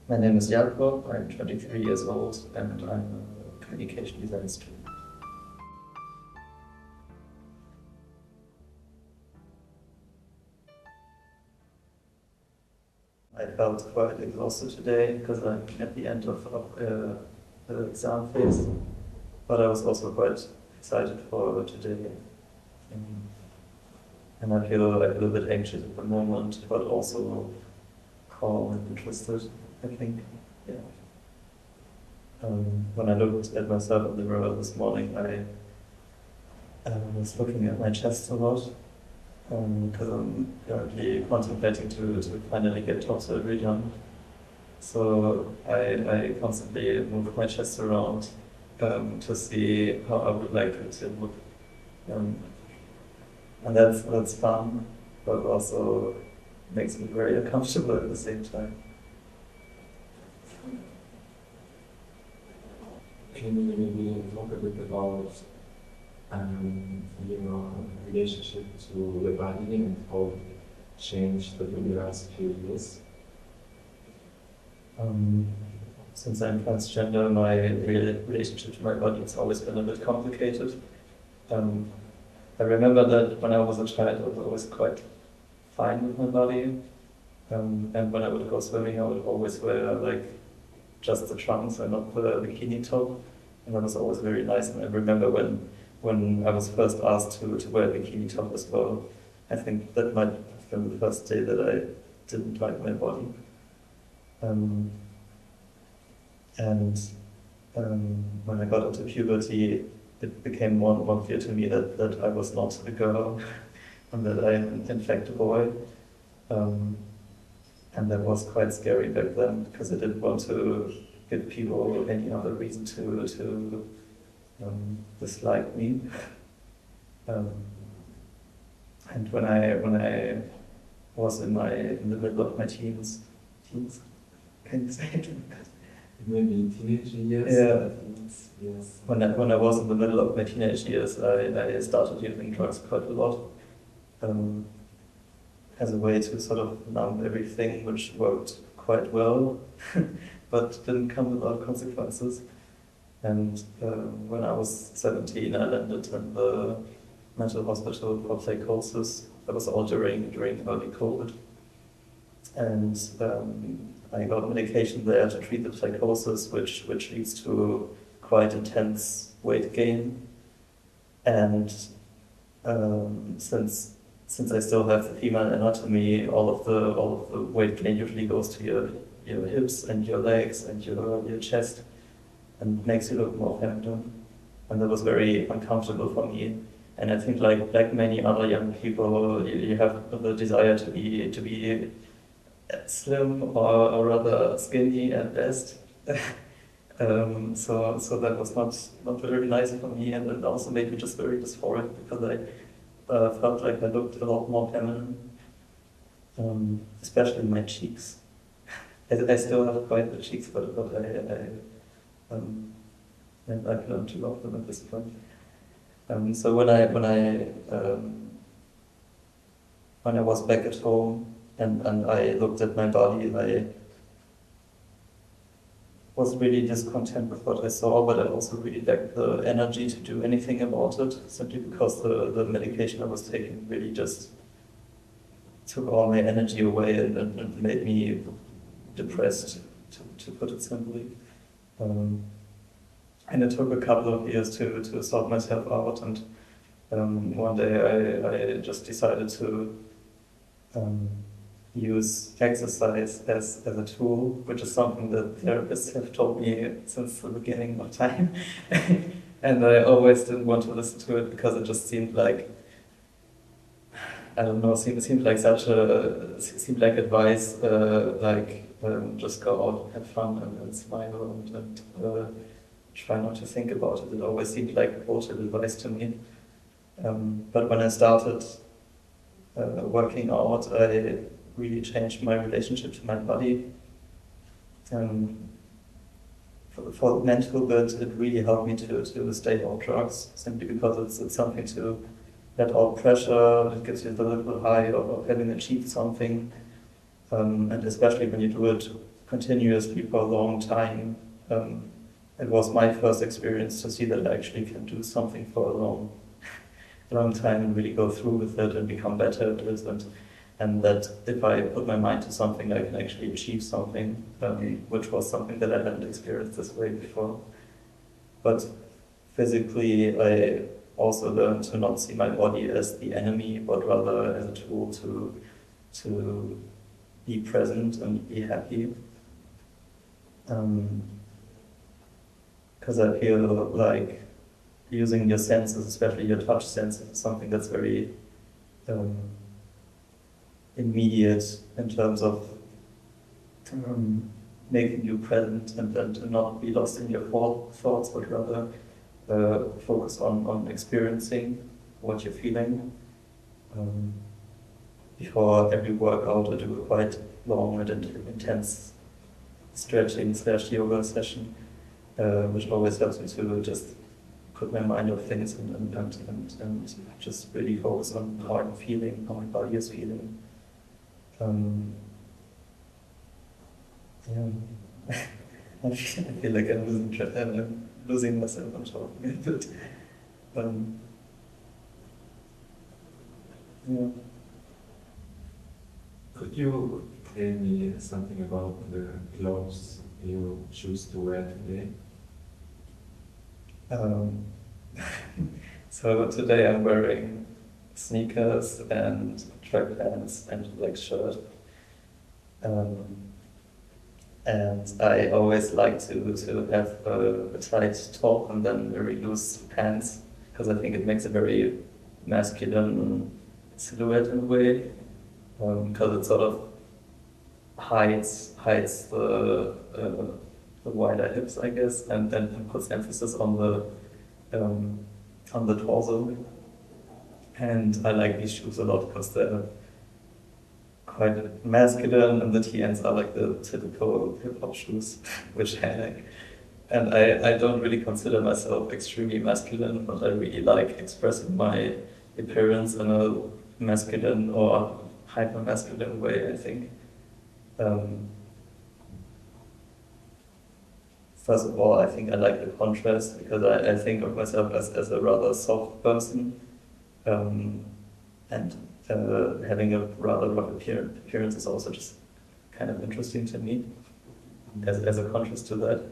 My name is Jakob, I'm 23 years old and I'm a communication design student. I felt quite exhausted today because I'm at the end of the exam phase, but I was also quite excited for today. And I feel a bit anxious at the moment, but also calm and interested, I think. Yeah. When I looked at myself in the mirror this morning, I was looking at my chest a lot because I'm currently contemplating to finally get top surgery done. So I constantly move my chest around to see how I would like it to look. And that's fun, but also makes me very uncomfortable at the same time. Can you maybe talk a bit about your relationship to the body and how it changed within the last few years? Since I'm transgender, my relationship to my body has always been a bit complicated. I remember that when I was a child, I was always quite fine with my body. And when I would go swimming, I would always wear like just the trunks and not the bikini top. And that was always very nice. And I remember when I was first asked to wear a bikini top as well, I think that might have been the first day that I didn't like my body. When I got into puberty, it became more and more clear to me that I was not a girl and that I am in fact a boy. And that was quite scary back then because I didn't want to give people any other reason to dislike me. And when I was in the middle of my teens, can you say it? Maybe teenage years? Yeah. Yes. When I was in the middle of my teenage years, I started using drugs quite a lot as a way to sort of numb everything, which worked quite well, but didn't come without consequences. And when I was 17, I landed in the mental hospital for psychosis. That was all during early COVID. And I got medication there to treat the psychosis, which leads to quite intense weight gain. And since I still have the female anatomy, all of the weight gain usually goes to your hips and your legs and your chest, and makes you look more feminine. And that was very uncomfortable for me. And I think like many other young people, you have the desire to be slim or rather skinny at best. So that was not very nice for me, and it also made me just very dysphoric because I felt like I looked a lot more feminine, especially in my cheeks. I still have quite the cheeks, but I've learned to love them at this point. So when I was back at home and I looked at my body, I was really discontent with what I saw, but I also really lacked the energy to do anything about it, simply because the medication I was taking really just took all my energy away and made me depressed, to put it simply. And it took a couple of years to sort myself out, and one day I just decided to use exercise as a tool, which is something that therapists have told me since the beginning of time. And I always didn't want to listen to it because it just seemed like, I don't know, seemed like advice, just go out and have fun and smile and try not to think about it. It always seemed like bullshit advice to me. But when I started working out, I really changed my relationship to my body. For the mental bit, it really helped me to stay off drugs, simply because it's something to let out pressure. It gives you the little high of having achieved something, and especially when you do it continuously for a long time. It was my first experience to see that I actually can do something for a long time and really go through with it and become better at it, and that if I put my mind to something, I can actually achieve something, which was something that I hadn't experienced this way before. But physically, I also learned to not see my body as the enemy, but rather as a tool to be present and be happy. Because I feel like using your senses, especially your touch senses, is something that's very immediate in terms of making you present and not be lost in your thoughts, but rather focus on experiencing what you're feeling. Before every workout, I do a quite long and intense stretching / yoga session, which always helps me to just put my mind off things and just really focus on how I'm feeling, how my body is feeling. Yeah. I feel like I'm losing myself on talking, but yeah. Could you tell me something about the clothes you choose to wear today? So today I'm wearing sneakers and track pants and a black shirt. And I always like to have a tight top and then very loose pants, because I think it makes a very masculine silhouette in a way, because it sort of hides the wider hips, I guess, and then puts emphasis on the torso. And I like these shoes a lot because they're quite masculine, and the TNs are like the typical hip-hop shoes, which I like. And I don't really consider myself extremely masculine, but I really like expressing my appearance in a masculine or hyper-masculine way, I think. First of all, I think I like the contrast, because I think of myself as a rather soft person, and having a rather rough appearance is also just kind of interesting to me as a contrast to that.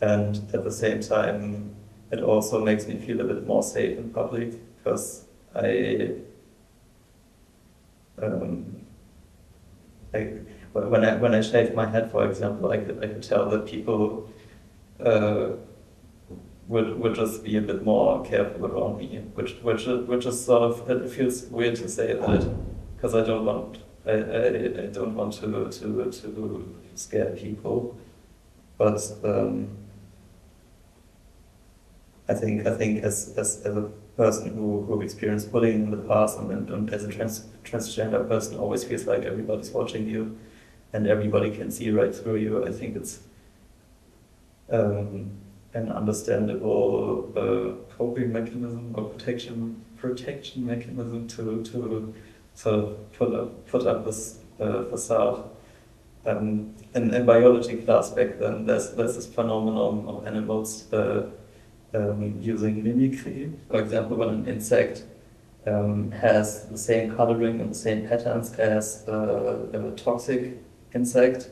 And at the same time, it also makes me feel a bit more safe in public, because when I shave my head, for example, I could tell that people would just be a bit more careful around me, which is sort of, it feels weird to say that, because I don't want to scare people, but I think as a person who experienced bullying in the past, and as a transgender person always feels like everybody's watching you and everybody can see right through you. I think it's an understandable coping mechanism or protection mechanism to sort of put up this facade. In biology class back then, there's this phenomenon of animals using mimicry. For example, when an insect has the same coloring and the same patterns as a toxic insect,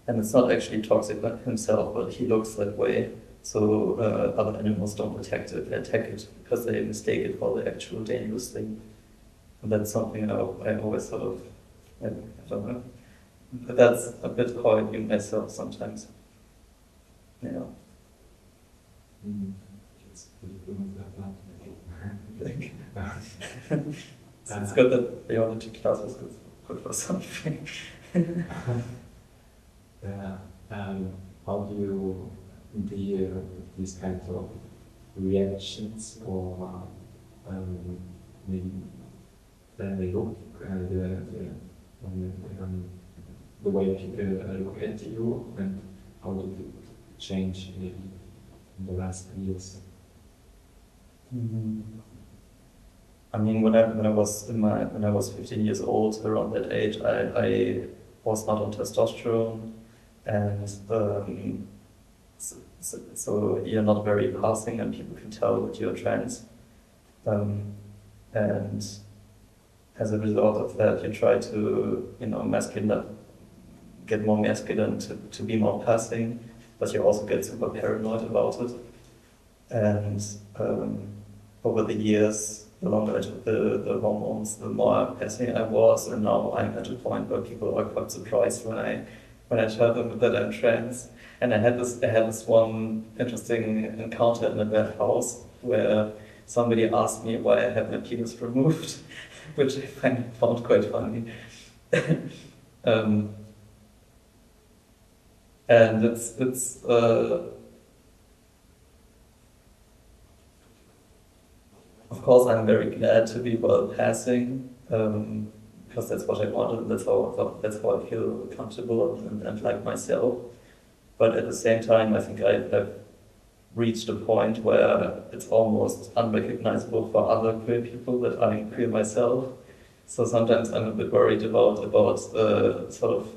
and it's not actually toxic by himself, but he looks that way. So other animals don't attack it because they mistake it for the actual dangerous thing. And that's something I always sort of, I don't know. But that's a bit how I view myself sometimes. Yeah. Mm. It's good that biology class was good for something. How do you deal with these kinds of reactions, or maybe the look, the way people look at you, and how did it change maybe in the last years? Mm-hmm. I mean, when I was 15 years old, around that age, I was not on testosterone, and so you're not very passing, and people can tell that you're trans. And as a result of that, you try to, get more masculine to be more passing, but you also get super paranoid about it. And over the years, the longer I took the hormones, the more passing I was, and now I'm at a point where people are quite surprised when I tell them that I'm trans. And I had this one interesting encounter in a bad house where somebody asked me why I had my penis removed, which I found quite funny. And it's of course I'm very glad to be well passing, because that's what I wanted, and that's how I feel comfortable and like myself. But at the same time, I think I've reached a point where it's almost unrecognizable for other queer people that I'm queer myself. So sometimes I'm a bit worried about sort of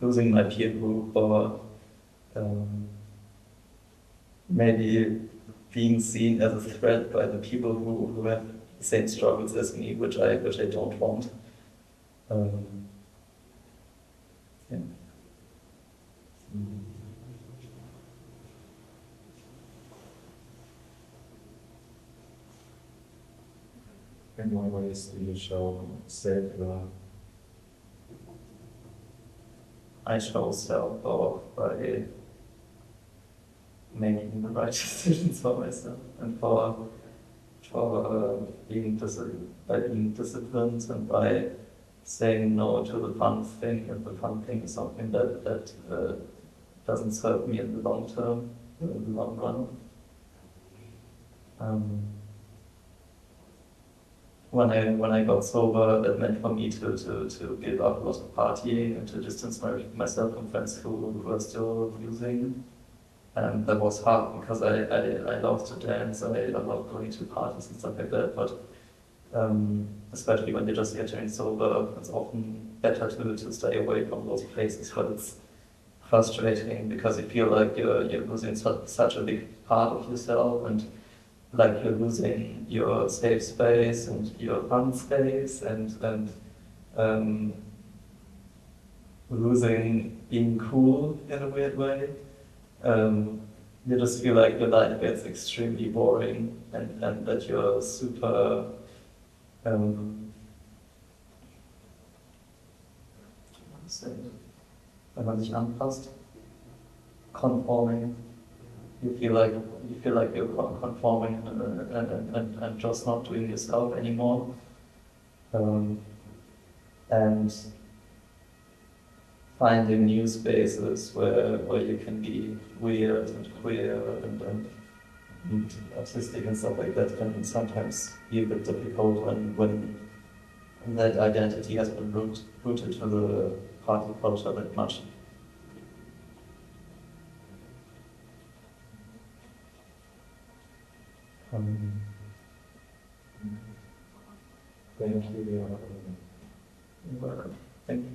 losing my peer group, or maybe being seen as a threat by the people who have the same struggles as me, which I don't want. Yeah. In what ways do you show self-love? I show self-love by making the right decisions for myself and for being disciplined, and by saying no to the fun thing, and the fun thing is something that doesn't serve me in the long term, in the long run. When I got sober, that meant for me to give up a lot of partying and to distance myself from friends who were still using. And that was hard because I love to dance, I love going to parties and stuff like that, but especially when you're just getting sober, it's often better to stay away from those places, but it's frustrating because you feel like you're losing such a big part of yourself, and like you're losing your safe space and your fun space, and losing being cool in a weird way. You just feel like your life gets extremely boring, and that you're super wenn man sich anpasst, conforming. You feel like you're conforming and just not doing yourself anymore. And finding new spaces where you can be weird and queer and artistic and stuff like that can sometimes be a bit difficult when that identity has been rooted to the party culture that much. Thank you. You're welcome. Thank you.